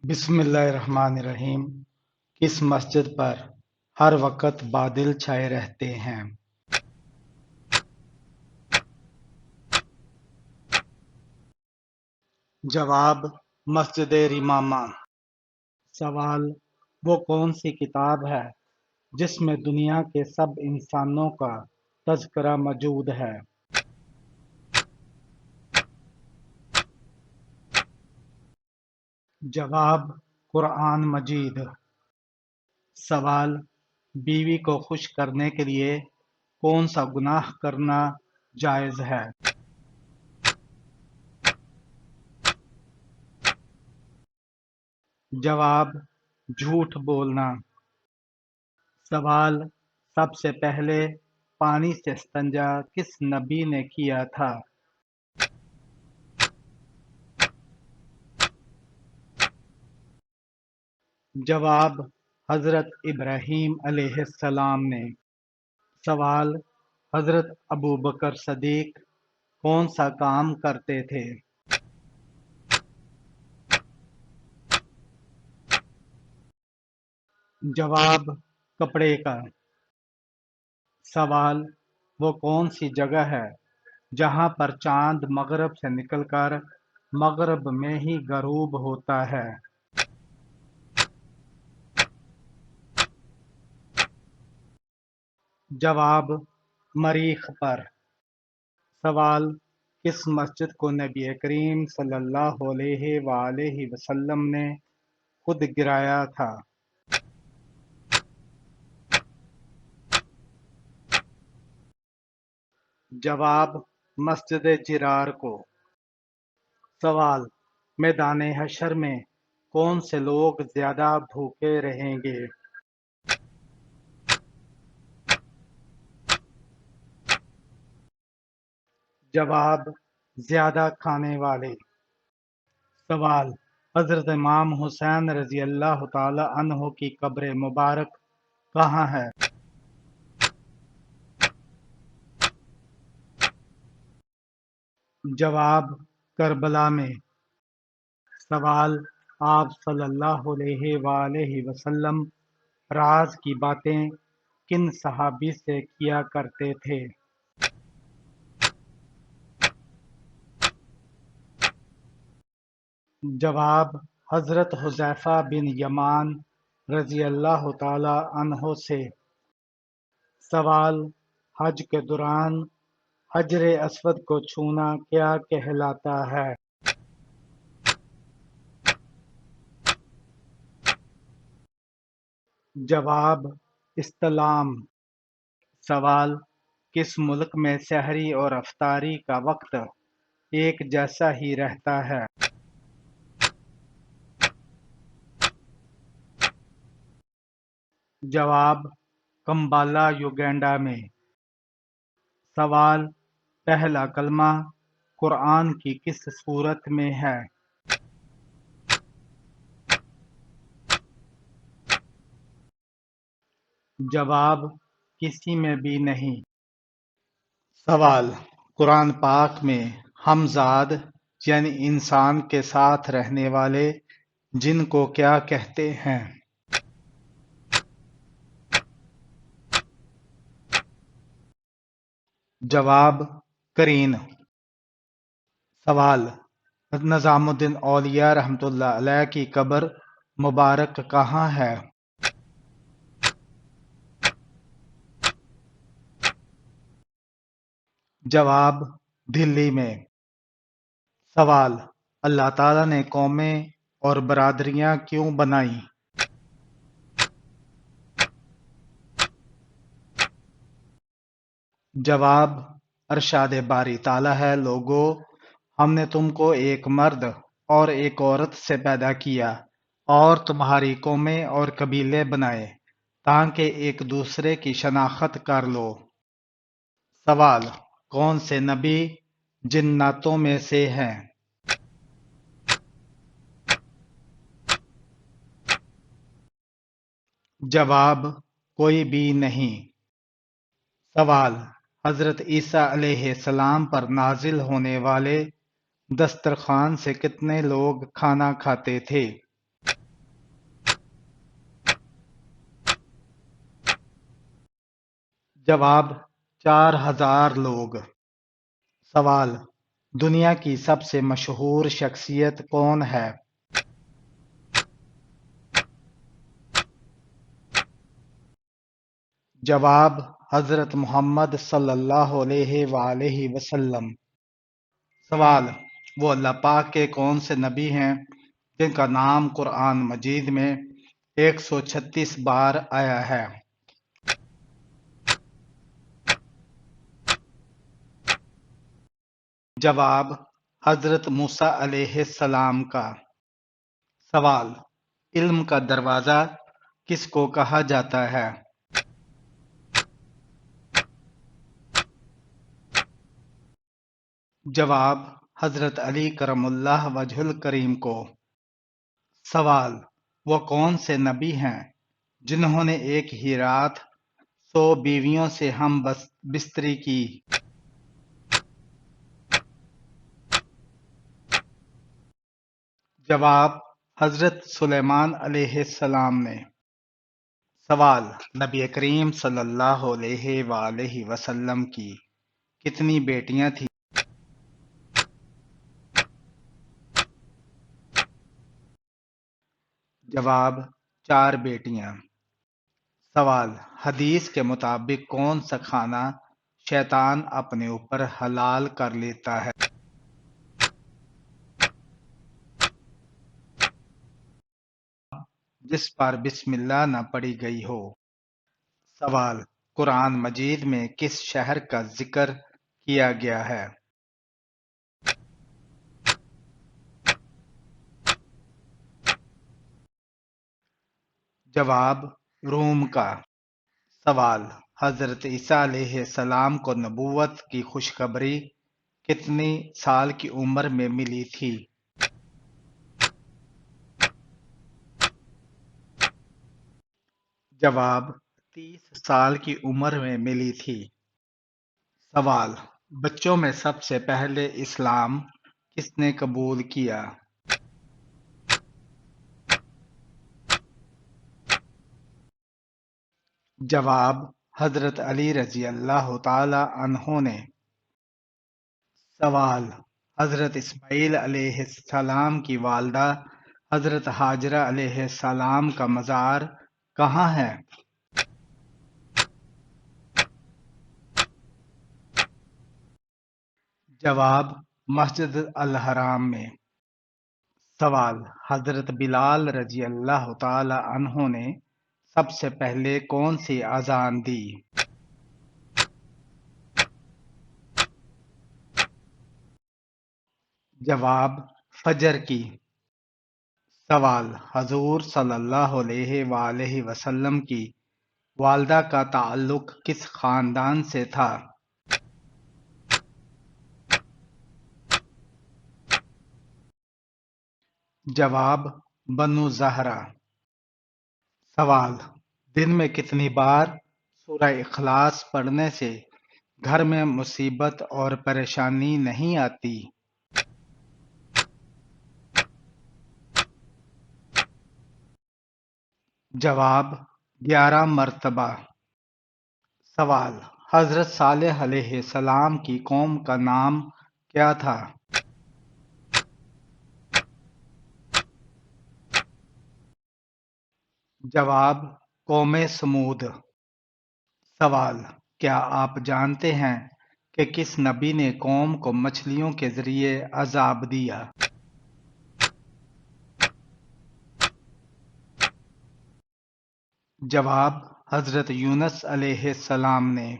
بسم اللہ الرحمن الرحیم۔ کس مسجد پر ہر وقت بادل چھائے رہتے ہیں؟ جواب: مسجد رمامہ۔ سوال: وہ کون سی کتاب ہے جس میں دنیا کے سب انسانوں کا تذکرہ موجود ہے؟ جواب: قرآن مجید۔ سوال: بیوی کو خوش کرنے کے لیے کون سا گناہ کرنا جائز ہے؟ جواب: جھوٹ بولنا۔ سوال: سب سے پہلے پانی سے استنجا کس نبی نے کیا تھا؟ جواب: حضرت ابراہیم علیہ السلام نے۔ سوال: حضرت ابوبکر صدیق کون سا کام کرتے تھے؟ جواب: کپڑے کا۔ سوال: وہ کون سی جگہ ہے جہاں پر چاند مغرب سے نکل کر مغرب میں ہی غروب ہوتا ہے؟ جواب: مریخ پر۔ سوال: کس مسجد کو نبی کریم صلی اللہ علیہ وآلہ وسلم نے خود گرایا تھا؟ جواب: مسجد جرار کو۔ سوال: میدان حشر میں کون سے لوگ زیادہ بھوکے رہیں گے؟ جواب: زیادہ کھانے والے۔ سوال: حضرت امام حسین رضی اللہ تعالی عنہ کی قبر مبارک کہاں ہے؟ جواب: کربلا میں۔ سوال: آپ صلی اللہ علیہ وآلہ وسلم راز کی باتیں کن صحابی سے کیا کرتے تھے؟ جواب: حضرت حذیفہ بن یمان رضی اللہ تعالی عنہ سے۔ سوال: حج کے دوران حجر اسود کو چھونا کیا کہلاتا ہے؟ جواب: استلام۔ سوال: کس ملک میں سحری اور افطاری کا وقت ایک جیسا ہی رہتا ہے؟ جواب: کمبالا یوگینڈا میں۔ سوال: پہلا کلمہ قرآن کی کس سورت میں ہے؟ جواب: کسی میں بھی نہیں۔ سوال: قرآن پاک میں ہمزاد یعنی انسان کے ساتھ رہنے والے جن کو کیا کہتے ہیں؟ جواب: قرین۔ سوال: نظام الدین اولیاء رحمۃ اللہ علیہ کی قبر مبارک کہاں ہے؟ جواب: دلی میں۔ سوال: اللہ تعالیٰ نے قومیں اور برادریاں کیوں بنائیں؟ جواب: ارشاد باری تعالیٰ ہے، لوگو ہم نے تم کو ایک مرد اور ایک عورت سے پیدا کیا اور تمہاری قومیں اور قبیلے بنائے تاکہ ایک دوسرے کی شناخت کر لو۔ سوال: کون سے نبی جناتوں میں سے ہیں؟ جواب: کوئی بھی نہیں۔ سوال: حضرت عیسیٰ علیہ السلام پر نازل ہونے والے دسترخوان سے کتنے لوگ کھانا کھاتے تھے؟ جواب 4000 لوگ۔ سوال دنیا کی سب سے مشہور شخصیت کون ہے؟ جواب حضرت محمد صلی اللہ علیہ وآلہ وسلم۔ سوال وہ اللہ پاک کے کون سے نبی ہیں جن کا نام قرآن مجید میں 136 بار آیا ہے؟ جواب حضرت موسیٰ علیہ السلام کا۔ سوال علم کا دروازہ کس کو کہا جاتا ہے؟ جواب حضرت علی کرم اللہ وجہ الکریم کو۔ سوال وہ کون سے نبی ہیں جنہوں نے ایک ہی رات 100 بیویوں سے ہم بستری کی؟ جواب حضرت سلیمان علیہ السلام نے۔ سوال نبی کریم صلی اللہ علیہ وآلہ وسلم کی کتنی بیٹیاں تھیں؟ جواب 4 بیٹیاں۔ سوال حدیث کے مطابق کون سا کھانا شیطان اپنے اوپر حلال کر لیتا ہے؟ جس پر بسم اللہ نہ پڑھی گئی ہو۔ سوال قرآن مجید میں کس شہر کا ذکر کیا گیا ہے؟ جواب روم کا۔ سوال حضرت عیسیٰ علیہ السلام کو نبوت کی خوشخبری کتنی سال کی عمر میں ملی تھی؟ جواب 30 سال کی عمر میں ملی تھی۔ سوال بچوں میں سب سے پہلے اسلام کس نے قبول کیا؟ جواب حضرت علی رضی اللہ تعالی عنہ نے۔ سوال حضرت اسماعیل علیہ السلام کی والدہ حضرت ہاجرہ علیہ السلام کا مزار کہاں ہے؟ جواب مسجد الحرام میں۔ سوال حضرت بلال رضی اللہ تعالی عنہ نے سب سے پہلے کون سی اذان دی؟ جواب فجر کی۔ سوال حضور صلی اللہ علیہ وآلہ وسلم کی والدہ کا تعلق کس خاندان سے تھا؟ جواب بنو زہرہ۔ سوال دن میں کتنی بار سورہ اخلاص پڑھنے سے گھر میں مصیبت اور پریشانی نہیں آتی؟ جواب 11 مرتبہ۔ سوال حضرت صالح علیہ السلام کی قوم کا نام کیا تھا؟ جواب قوم سمود۔ سوال کیا آپ جانتے ہیں کہ کس نبی نے قوم کو مچھلیوں کے ذریعے عذاب دیا؟ جواب حضرت یونس علیہ السلام نے۔